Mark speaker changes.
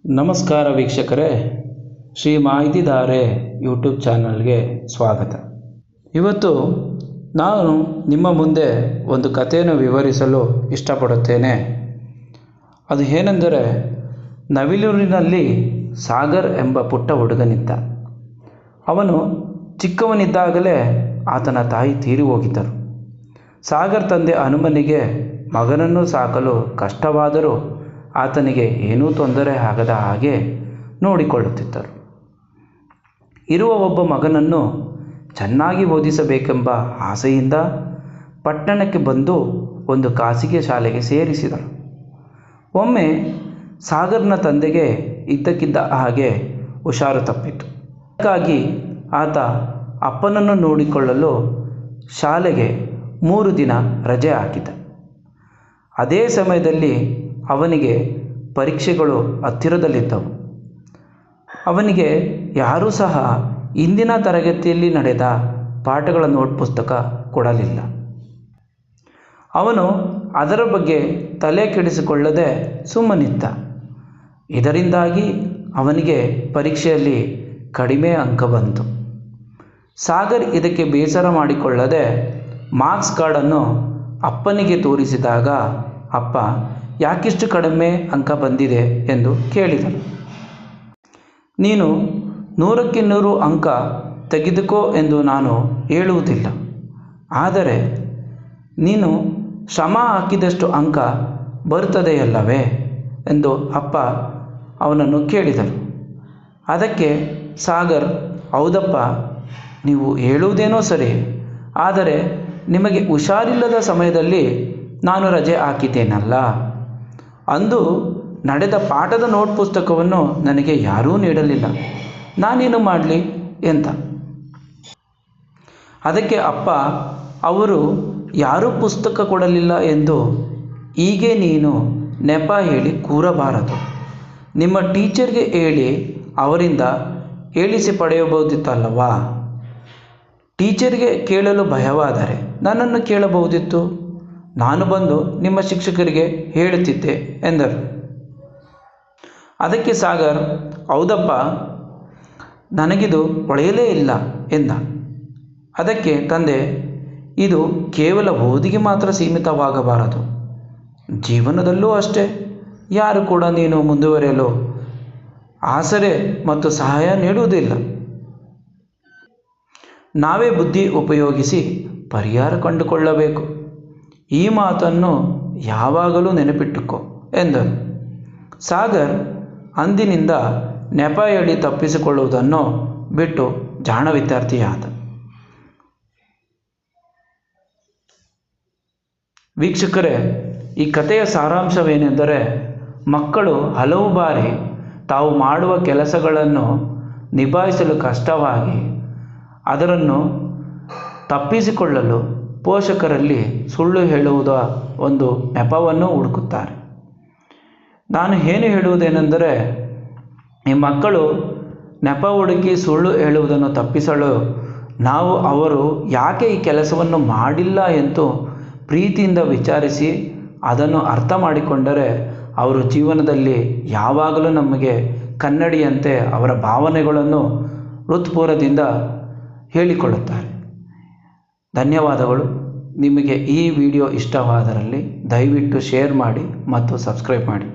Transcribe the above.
Speaker 1: ನಮಸ್ಕಾರ ವೀಕ್ಷಕರೇ, ಶ್ರೀ ಮಾಹಿತಿಧಾರೆ ಯೂಟ್ಯೂಬ್ ಚಾನಲ್ಗೆ ಸ್ವಾಗತ. ಇವತ್ತು ನಾನು ನಿಮ್ಮ ಮುಂದೆ ಒಂದು ಕಥೆಯನ್ನು ವಿವರಿಸಲು ಇಷ್ಟಪಡುತ್ತೇನೆ. ಅದು ಏನೆಂದರೆ, ನವಿಲೂರಿನಲ್ಲಿ ಸಾಗರ್ ಎಂಬ ಪುಟ್ಟ ಹುಡುಗನಿದ್ದ. ಅವನು ಚಿಕ್ಕವನಿದ್ದಾಗಲೇ ಆತನ ತಾಯಿ ತೀರಿ ಹೋಗಿದ್ದರು. ಸಾಗರ್ ತಂದೆ ಹನುಮನಿಗೆ ಮಗನನ್ನು ಸಾಕಲು ಕಷ್ಟವಾದರೂ ಆತನಿಗೆ ಏನೂ ತೊಂದರೆ ಆಗದ ಹಾಗೆ ನೋಡಿಕೊಳ್ಳುತ್ತಿದ್ದರು. ಇರುವ ಒಬ್ಬ ಮಗನನ್ನು ಚೆನ್ನಾಗಿ ಓದಿಸಬೇಕೆಂಬ ಆಸೆಯಿಂದ ಪಟ್ಟಣಕ್ಕೆ ಬಂದು ಒಂದು ಖಾಸಗಿ ಶಾಲೆಗೆ ಸೇರಿಸಿದರು. ಒಮ್ಮೆ ಸಾಗರ್ನ ತಂದೆಗೆ ಇದ್ದಕ್ಕಿದ್ದ ಹಾಗೆ ಹುಷಾರು ತಪ್ಪಿತು. ಹಾಗಾಗಿ ಆತ ಅಪ್ಪನನ್ನು ನೋಡಿಕೊಳ್ಳಲು ಶಾಲೆಗೆ 3 ದಿನ ರಜೆ ಹಾಕಿದ. ಅದೇ ಸಮಯದಲ್ಲಿ ಅವನಿಗೆ ಪರೀಕ್ಷೆಗಳು ಹತ್ತಿರದಲ್ಲಿದ್ದವು. ಅವನಿಗೆ ಯಾರೂ ಸಹ ಇಂದಿನ ತರಗತಿಯಲ್ಲಿ ನಡೆದ ಪಾಠಗಳ ನೋಟ್ ಪುಸ್ತಕ ಕೊಡಲಿಲ್ಲ. ಅವನು ಅದರ ಬಗ್ಗೆ ತಲೆ ಕೆಡಿಸಿಕೊಳ್ಳದೆ ಸುಮ್ಮನಿದ್ದ. ಇದರಿಂದಾಗಿ ಅವನಿಗೆ ಪರೀಕ್ಷೆಯಲ್ಲಿ ಕಡಿಮೆ ಅಂಕ ಬಂತು. ಸಾಗರ್ ಇದಕ್ಕೆ ಬೇಸರ ಮಾಡಿಕೊಳ್ಳದೆ ಮಾರ್ಕ್ಸ್ ಕಾರ್ಡನ್ನು ಅಪ್ಪನಿಗೆ ತೋರಿಸಿದಾಗ ಅಪ್ಪ ಯಾಕಿಷ್ಟು ಕಡಿಮೆ ಅಂಕ ಬಂದಿದೆ ಎಂದು ಕೇಳಿದನು. ನೀನು 100ಕ್ಕೆ 100 ಅಂಕ ತೆಗೆದುಕೋ ಎಂದು ನಾನು ಹೇಳುವುದಿಲ್ಲ, ಆದರೆ ನೀನು ಶ್ರಮ ಹಾಕಿದಷ್ಟು ಅಂಕ ಬರುತ್ತದೆಯಲ್ಲವೇ ಎಂದು ಅಪ್ಪ ಅವನನ್ನು ಕೇಳಿದರು. ಅದಕ್ಕೆ ಸಾಗರ್, ಹೌದಪ್ಪ, ನೀವು ಹೇಳುವುದೇನೋ ಸರಿ, ಆದರೆ ನಿಮಗೆ ಹುಷಾರಿಲ್ಲದ ಸಮಯದಲ್ಲಿ ನಾನು ರಜೆ ಹಾಕಿದ್ದೇನಲ್ಲ, ಅಂದು ನಡೆದ ಪಾಠದ ನೋಟ್ ಪುಸ್ತಕವನ್ನು ನನಗೆ ಯಾರೂ ನೀಡಲಿಲ್ಲ, ನಾನೇನು ಮಾಡಲಿ ಎಂತ. ಅದಕ್ಕೆ ಅಪ್ಪ, ಅವರು ಯಾರೂ ಪುಸ್ತಕ ಕೊಡಲಿಲ್ಲ ಎಂದು ಹೀಗೆ ನೀನು ನೆಪ ಹೇಳಿ ಕೂರಬಾರದು. ನಿಮ್ಮ ಟೀಚರ್ಗೆ ಹೇಳಿ ಅವರಿಂದ ಹೇಳಿಸಿ ಪಡೆಯಬಹುದಿತ್ತಲ್ಲವಾ. ಟೀಚರ್ಗೆ ಕೇಳಲು ಭಯವಾದರೆ ನನ್ನನ್ನು ಕೇಳಬಹುದಿತ್ತು, ನಾನು ಬಂದು ನಿಮ್ಮ ಶಿಕ್ಷಕರಿಗೆ ಹೇಳುತ್ತಿದ್ದೆ ಎಂದರು. ಅದಕ್ಕೆ ಸಾಗರ್, ಹೌದಪ್ಪ, ನನಗಿದು ಹೊಳೆಯಲೇ ಇಲ್ಲ ಎಂದ. ಅದಕ್ಕೆ ತಂದೆ, ಇದು ಕೇವಲ ಓದಿಗೆ ಮಾತ್ರ ಸೀಮಿತವಾಗಬಾರದು, ಜೀವನದಲ್ಲೂ ಅಷ್ಟೇ. ಯಾರು ಕೂಡ ನೀನು ಮುಂದುವರಿಯಲು ಆಸರೆ ಮತ್ತು ಸಹಾಯ ನೀಡುವುದಿಲ್ಲ. ನಾವೇ ಬುದ್ಧಿ ಉಪಯೋಗಿಸಿ ಪರಿಹಾರ ಕಂಡುಕೊಳ್ಳಬೇಕು. ಈ ಮಾತನ್ನು ಯಾವಾಗಲೂ ನೆನಪಿಟ್ಟುಕೋ ಎಂದರು. ಸಾಗರ್ ಅಂದಿನಿಂದ ನೆಪ ಹೇಳಿ ತಪ್ಪಿಸಿಕೊಳ್ಳುವುದನ್ನು ಬಿಟ್ಟು ಜಾಣ ವಿದ್ಯಾರ್ಥಿಯಾದ. ವೀಕ್ಷಕರೇ, ಈ ಕಥೆಯ ಸಾರಾಂಶವೇನೆಂದರೆ, ಮಕ್ಕಳು ಹಲವು ಬಾರಿ ತಾವು ಮಾಡುವ ಕೆಲಸಗಳನ್ನು ನಿಭಾಯಿಸಲು ಕಷ್ಟವಾಗಿ ಅದನ್ನು ತಪ್ಪಿಸಿಕೊಳ್ಳಲು ಪೋಷಕರಲ್ಲಿ ಸುಳ್ಳು ಹೇಳುವುದ ಒಂದು ನೆಪವನ್ನು ಹುಡುಕುತ್ತಾರೆ. ನಾನು ಏನು ಹೇಳುವುದೇನೆಂದರೆ, ಈ ಮಕ್ಕಳು ನೆಪ ಹುಡುಕಿ ಸುಳ್ಳು ಹೇಳುವುದನ್ನು ತಪ್ಪಿಸಲು ನಾವು ಅವರು ಯಾಕೆ ಈ ಕೆಲಸವನ್ನು ಮಾಡಿಲ್ಲ ಎಂದು ಪ್ರೀತಿಯಿಂದ ವಿಚಾರಿಸಿ ಅದನ್ನು ಅರ್ಥ ಮಾಡಿಕೊಂಡರೆ ಅವರು ಜೀವನದಲ್ಲಿ ಯಾವಾಗಲೂ ನಮಗೆ ಕನ್ನಡಿಯಂತೆ ಅವರ ಭಾವನೆಗಳನ್ನು ಹೃತ್ಪೂರ್ವದಿಂದ ಹೇಳಿಕೊಳ್ಳುತ್ತಾರೆ. ಧನ್ಯವಾದಗಳು. ನಿಮಗೆ ಈ ವಿಡಿಯೋ ಇಷ್ಟವಾದಲ್ಲಿ ದಯವಿಟ್ಟು ಶೇರ್ ಮಾಡಿ ಮತ್ತು ಸಬ್ಸ್ಕ್ರೈಬ್ ಮಾಡಿ.